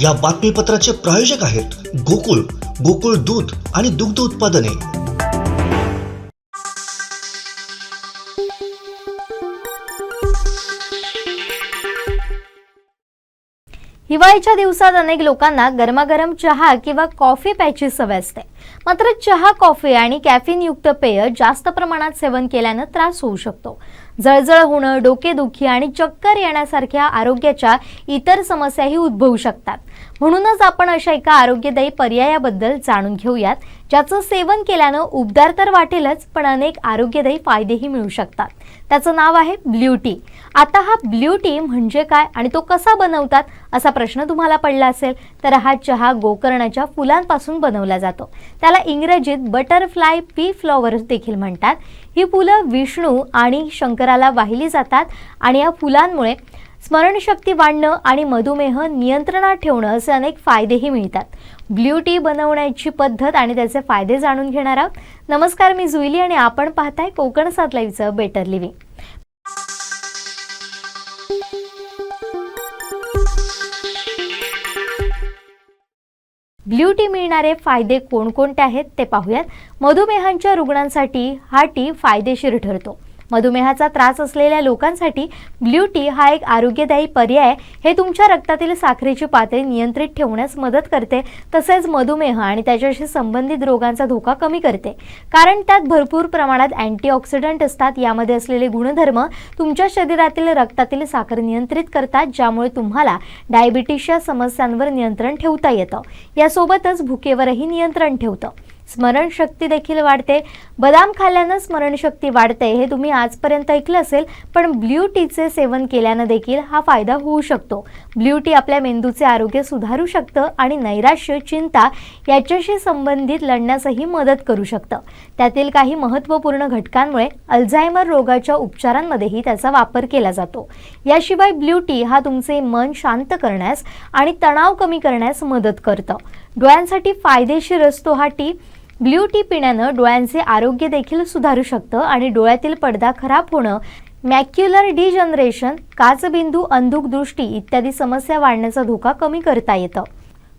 या बातमीपत्राचे प्रायोजक आहेत गोकुळ, गोकुळ दूध आणि दुग्ध उत्पादने। हिवाळ्याच्या दिवसात अनेक लोकांना गरमागरम चहा किंवा कॉफी प्यायची सवय असते। मात्र चहा, कॉफी आणि कॅफीन युक्त पेय जास्त प्रमाणात सेवन केल्याने त्रास होऊ शकतो। जळजळ होणं, डोकेदुखी आणि चक्कर येण्यासारख्या आरोग्याच्या इतर समस्याही उद्भवू शकतात। म्हणूनच आपण अशा एका आरोग्यदायी पर्यायाबद्दल जाणून घेऊयात, ज्याचं सेवन केल्याने उबदार तर वाटेलच, पण अनेक आरोग्यदायी फायदेही मिळू शकतात। त्याचं नाव आहे ब्लू टी। आता हा ब्लू टी म्हणजे काय आणि तो कसा बनवतात असा प्रश्न तुम्हाला पडला असेल तर हा चहा गोकर्णाच्या फुलांपासून बनवला जातो। त्याला इंग्रजीत बटरफ्लाय पी फ्लॉवर देखील म्हणतात। ही फुलं विष्णू आणि शंकराला वाहिली जातात आणि या फुलांमुळे स्मरणशक्ती वाढणं आणि मधुमेह नियंत्रणात ठेवणं असे अनेक फायदेही मिळतात। ब्लू टी बनवण्याची पद्धत आणि त्याचे फायदे जाणून घेणार आहोत। नमस्कार, मी जुईली आणि आपण पाहताय कोकण 7 लाईव्हचं बेटर लिव्हिंग। ब्लू टी मिळणारे फायदे कोणकोणते आहेत ते पाहूयात। मधुमेहाच्या रुग्णांसाठी हा टी फायदेशीर ठरतो। मधुमेहाचा त्रास असलेल्या लोकांसाठी ब्लू टी हा एक आरोग्यदायी पर्याय। हे तुमच्या रक्तातील साखरेची पातळी नियंत्रित ठेवण्यास मदत करते, तसेच मधुमेह आणि त्याच्याशी संबंधित रोगांचा धोका कमी करते, कारण त्यात भरपूर प्रमाणात अँटीऑक्सिडंट असतात। यामध्ये असलेले गुणधर्म तुमच्या शरीरातील रक्तातील साखर नियंत्रित करतात, ज्यामुळे तुम्हाला डायबिटीसच्या समस्यांवर नियंत्रण ठेवता येतं। यासोबतच भुकेवरही नियंत्रण ठेवतं। स्मरणशक्ती देखील वाढते। बदाम खाल्ल्याने स्मरणशक्ती वाढते हे तुम्ही आजपर्यंत ऐकलं असेल, पण ब्लू टीचे सेवन केल्याने देखील हा फायदा होऊ शकतो। ब्लू टी आपल्या मेंदूचे आरोग्य सुधारू शकतं आणि नैराश्य, चिंता याच्याशी संबंधित लढण्यासही मदत करू शकतं। त्यातील काही महत्त्वपूर्ण घटकांमुळे अल्झायमर रोगाच्या उपचारांमध्येही त्याचा वापर केला जातो। याशिवाय ब्लू टी हा तुमचे मन शांत करण्यास आणि तणाव कमी करण्यास मदत करतं। डोळ्यांसाठी फायदेशीर असतो हा टी। ब्लू टी पिण्याने डोळ्यांचे आरोग्य देखील सुधारू शकतं आणि डोळ्यातील पडदा खराब होणं, मॅक्युलर डिजनरेशन, काचबिंदू, अंधुक दृष्टी इत्यादी समस्या वाढण्याचा धोका कमी करता येतं।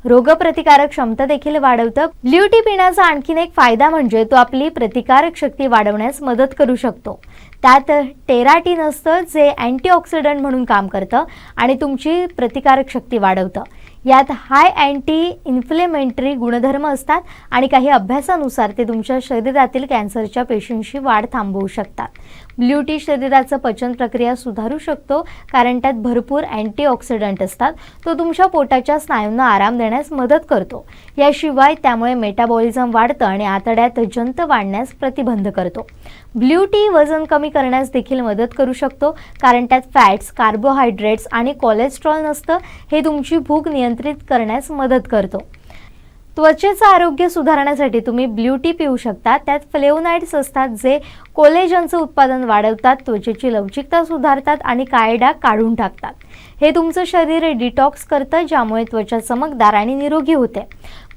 रोगप्रतिकारक क्षमता देखील वाढवतं। ब्लू टी पिण्याचा आणखीन एक फायदा म्हणजे तो आपली प्रतिकारक शक्ती वाढवण्यास मदत करू शकतो। त्यात टेराटिन असतं, जे अँटीऑक्सिडंट म्हणून काम करतं आणि तुमची प्रतिकारक शक्ती वाढवतं। यात हाय अँटी इन्फ्लेमेटरी गुणधर्म असतात आणि काही अभ्यासानुसार ते तुमच्या शरीरातील कॅन्सरच्या पेशींची वाढ थांबवू शकतात। ब्लू टी शरीराचं पचन प्रक्रिया सुधारू शकतो, कारण त्यात भरपूर अँटीऑक्सिडंट असतात। तो तुमच्या पोटाच्या स्नायूंना आराम देण्यास मदत करतो। याशिवाय त्यामुळे मेटाबॉलिझम वाढतं आणि आतड्यात जंत वाढण्यास प्रतिबंध करतो। ब्लू टी वजन कमी करण्यास देखील मदत करू शकतो, कारण त्यात फॅट्स, कार्बोहायड्रेट्स आणि कोलेस्ट्रॉल नसतं। हे तुमची भूक नियंत्रित करण्यास मदत करतो। त्वचेचं आरोग्य सुधारण्यासाठी तुम्ही ब्लू टी पिऊ शकता। त्यात फ्लेवोनाइड्स असतात, जे कोलेजनचं उत्पादन वाढवतात, त्वचेची लवचिकता सुधारतात आणि काळे डाग काढून टाकतात। हे तुमचं शरीर डिटॉक्स करतं, ज्यामुळे त्वचा चमकदार आणि निरोगी होते।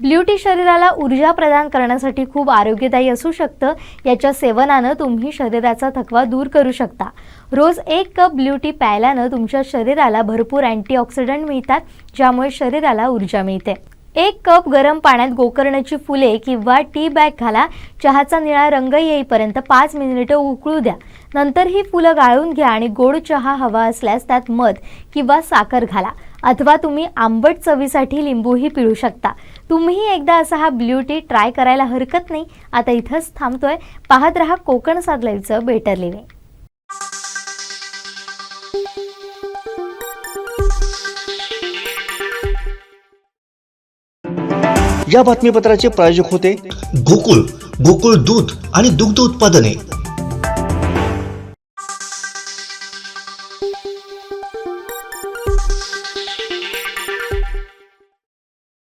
ब्लू टी शरीराला ऊर्जा प्रदान करण्यासाठी खूप आरोग्यदायी असू शकतं। याच्या सेवनानं तुम्ही शरीराचा थकवा दूर करू शकता। रोज 1 कप ब्लू टी प्यायल्यानं तुमच्या शरीराला भरपूर अँटीऑक्सिडंट मिळतात, ज्यामुळे शरीराला ऊर्जा मिळते। 1 कप गरम पाण्यात गोकर्णाची फुले किंवा टी बॅग घाला। चहाचा निळा रंग येईपर्यंत 5 मिनिटं उकळू द्या। नंतर ही फुलं गाळून घ्या आणि गोड चहा हवा असल्यास त्यात मध किंवा साखर घाला, अथवा तुम्ही आंबट चवीसाठी लिंबूही पिळू शकता। तुम्ही एकदा असा हा ब्लू टी ट्राय करायला हरकत नाही। आता इथंच थांबतोय। पाहत रहा कोकण 7 लाईव्हचं बेटर लिव्हिंग। या बातमीपत्राचे प्रायोजक होते गोकुळ, गोकुळ दूध आणि दुग्ध उत्पादने।